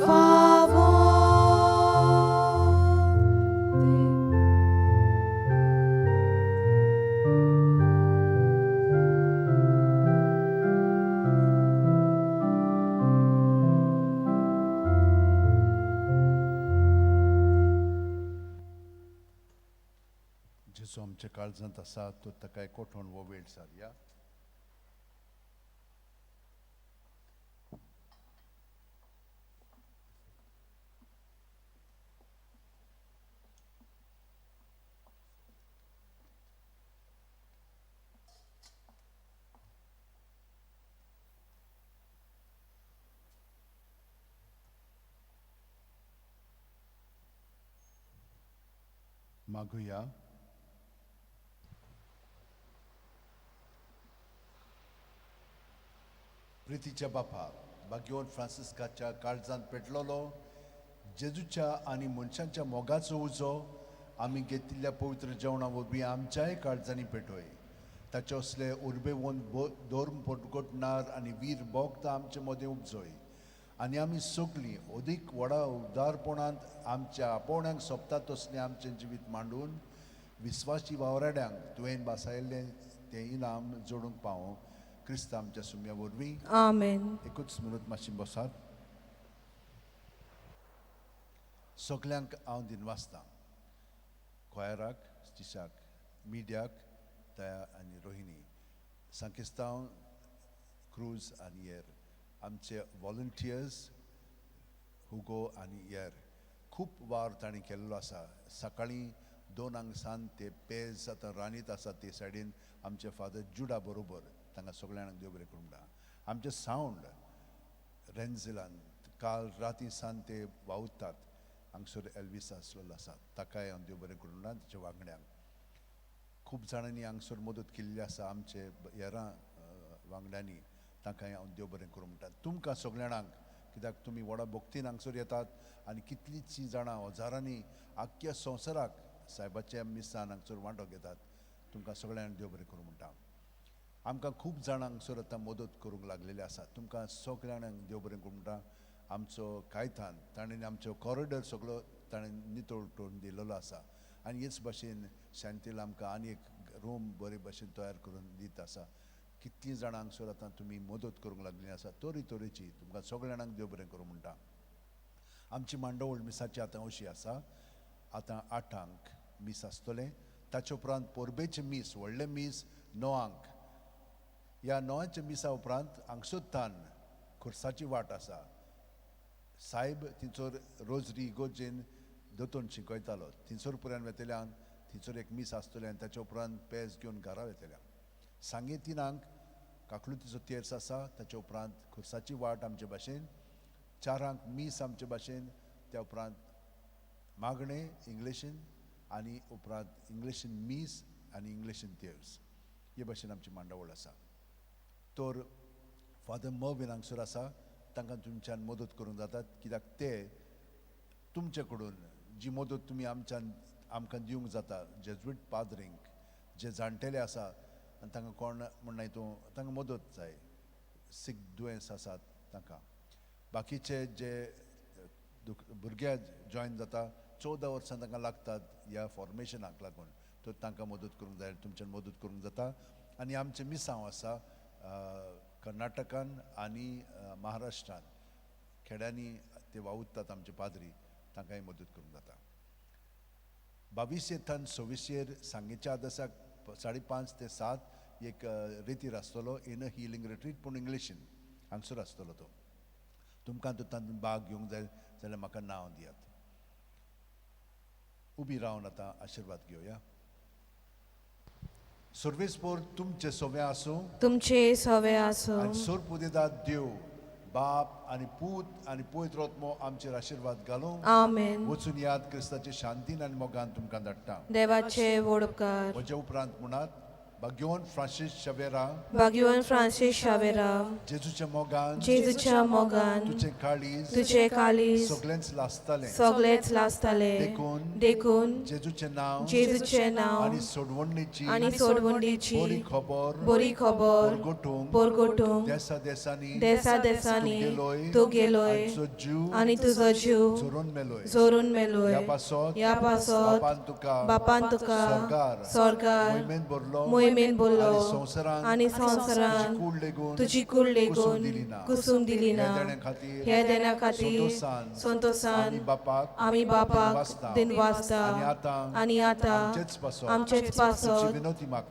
S2: फावो
S3: जेजू आमच्या काळजांत आसा तो ताका एकवटून वो वेळ सारया. मागुया. प्रितीच्या बापा भाग्यवान फ्रांसिस्काच्या काळजांत पेटलोलो जेजूच्या आनी मनशांच्या मोगाचो उजो आमी घेतिल्ल्या पवित्र जेवणा वरवीं आमच्याय काळजांनी पेटोय. ताचे असले उर्बेवून धोर्म परगटणार आनी वीर भोगता आमचे मदें उपजोय आनी आमी सगळीं अदीक व्हडा उदारपणांत आमच्या आपोवण्यांक सोबता तसलें आमचें जिवीत मांडून विस्वासी वावराड्यांक तुवें बासायल्लें तें इनाम जोडूंक पावों क्रिस्त आमच्या सुम्या वरवीं.
S2: आमेन.
S3: एकूच मिनूट मातशी बसात. सगल्यांक हांव दिनवासतां खोयराक स्टिशाक मिडियाक दया आनी रोहिणी सांकेस्तांव क्रूज आनी हेर आमचे वॉलंटियर्स हुगो आनी हेर खूब वार तांणी केल्लो आसा. सकाळीं 2 सावन ते पेज आतां रानीत आसा ते सायडीन आमचे फादर जुडा बरोबर तांकां सगळ्यांक देव बरें करूं म्हणटा. आमचे सावंड रेन्झिलान काल राती सावन ते वावुरतात हांगसर एल्विस आसलेलो आसा ताकाय हांव देव बरें करूं म्हणटा. ताच्या वांगड्यांक खूब जाणांनी हांगसर मदत केल्ली आसा आमचे हेरां वांगड्यांनी ताकाय हांव देव बरें करूं म्हणटा. तुमकां सगळ्यांक कित्याक तुमी व्हडा भक्तीन हांगसर येतात आनी कितलींशीं जाणां हजारांनी आख्ख्या संवसाराक सायबाच्या मिसान हांगसर वांटो घेतात. तुमकां सगळ्यांक देव बरें करूं म्हणटा. आमकां खूब जाणां हांगसर आतां मदत करूंक लागलेले आसा. तुमकां सगळ्यांक देव बरें करूं म्हणटा. आमचो कायतान ताणें आमचो कॉरिडॉर सगळो ताणें नितळटून दिलेलो आसा आनी हेच भाशेन शांतील आमकां आनी एक रूम बरे भाशेन तयार करून दीत आसा. कितलीं जाणां हांगसर आतां तुमी मदत करूंक लागलीं आसा तरेची. तुमकां सगळ्यांक देव बरें करूं म्हणटा. आमची मांडवळ मिसाची आतां अशी आसा. आतां 8 मीस आसतलें. ताचे उपरांत परबेचें मीस व्हडलें मीस 9. ह्या 9च्या मिसा उपरांत हांगसुद्दां खुर्साची वाट आसा. सायब थिंचोर रोजरी इगोर्जेन दोतोन शिकयतालो. थिंचोर पर्यंत वेतल्यान थिंचोर एक मीस आसतलें आनी ताचे उपरांत पेज घेवन घरा वेतल्या. सांगे 3 काकलुतीचो तेर्स आसा, ताचे उपरांत खुर्साची वाट आमचे भाशेन, चारांक मीस आमचे भाशेन, त्या उपरांत मागणे इंग्लिशीन आनी उपरांत इंग्लिशीन मीस आनी इंग्लिशीन तेर्स हे भाशेन आमची मांडावळ आसा. तर फादर मर्विन हांगसर आसा, तांकां तुमच्यान मदत करूंक जातात, कित्याक ते तुमचे कडून जी मदत तुमी आमकां दिवंक जाता, जेजुईट पाद्रींक जे जाणटेले आसा आनी तांकां कोण म्हणना हितूं तांकां मदत जाय, सीक दुयेंस आसात तांकां, बाकीचे जे भुरगे जॉयन जाता 14 वर्सां तांकां लागतात ह्या फॉर्मेशनाक लागून, तर तांकां मदत करूंक जाय, तुमच्यान मदत करूंक जाता. आनी आमचे मिसांव आसा कर्नाटकान आनी महाराष्ट्रान, खेड्यांनी ते वावुरतात आमचे पाद्री, तांकांय मदत करूंक जाता. 22 येथान 26 सांगेच्या आदसाक 5:30 ते 7 एक रितीर आसतलो, इन अ हिलींग रिट्रीट, पूण इंग्लिशीन हांगसर आसतलो तो. तुमकां तातूंत भाग घेवंक जाय जाल्यार म्हाका नांव दियात. उबी रावन आतां आशिर्वाद घेवया. सर्वेस्पोर तुमचे सोवे आसूं,
S2: तुमचे सवे आसूं,
S3: आनी सोर्प उदेदाद देव बाप आनी पूत आनी पवित्र आत्मो आमचेर आशिर्वाद घालूं.
S2: आमेन.
S3: वचून याद क्रिस्ताचे शांतीन आनी मोगान तुमकां धाडटा.
S2: देवाचे वडपकार.
S3: म्हजे उपरांत म्हणात, भाग्यवान फ्रांसीस शावेरा,
S2: भाग्यवान फ्रांसीस शावेरा,
S3: जेजूच्या मोगान,
S2: जेजूच्या मोगान,
S3: तुझे काळीज,
S2: तुझे काळीज
S3: सगळेंच लासताले,
S2: सगळेच लासताले, देखून
S3: जेजूचे नांव,
S2: जेजूचे नांव
S3: आनी सोडवणीची
S2: आनी सोडवणीची
S3: बरी खबर,
S2: बरी खबर
S3: परगटूंक देसा देसांनी
S2: तू गेलोय आनी तुजो जीव जोरून मेलोय. ह्या पासत बापान तुका स्वर्गार मोहिमेन बोल्लो आनी संवसारान तुजी कूड लेगून कुसूम दिली ना. हे देण्या खातीर संतोषान आमी बापाक दिन वाचता आनी आतां आमचेच पासत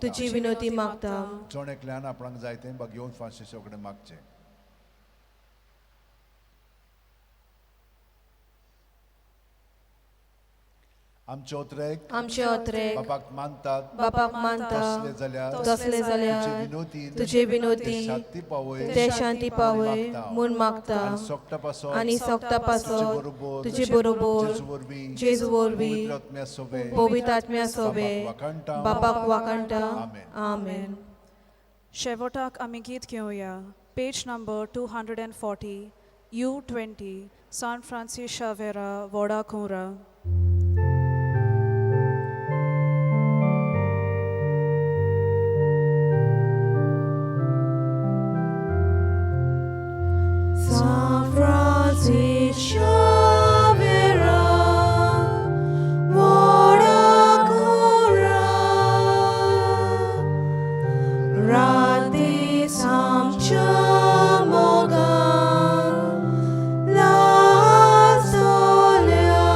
S2: तुजी विनोती मागता.
S3: जोणेकल्यान आपणाक जाय तें भाग्यवान फ्रांसीसा कडेन मागचें. आमचे ओत्रेक बापाक मानतात तसले जाल्यार
S2: तुजे विनोती ते शांती पावय म्हूण मागता. आनी सोगता पासत तुजे बरोबर जेजू वरवीं पवित्र आत्म्या सोबे बापाक वाकणटा. आमेन.
S1: शेवटाक आमी गीत घेवया. पेज नंबर 240, U20, सान फ्रांसीस शावेरा, वोडा कुंवरा.
S2: San Francis Xaviera, Voda Cura, Radhi Samcha Moga, La Solia.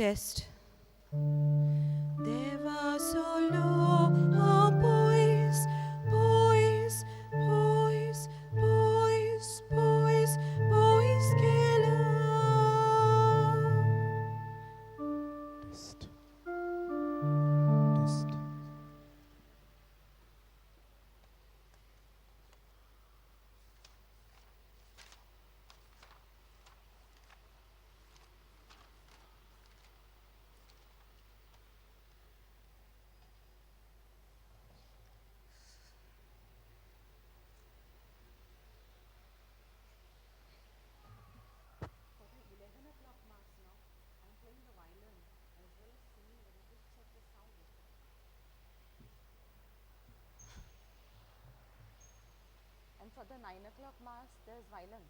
S2: Test. Deva solo pois, pois, pois, pois, pois, pois que lá.
S3: Test. Test.
S7: And for the 9 o'clock mass, there's violin.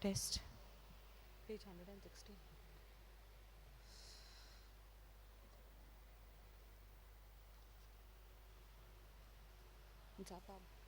S2: Test.
S7: Page 116. Zappa.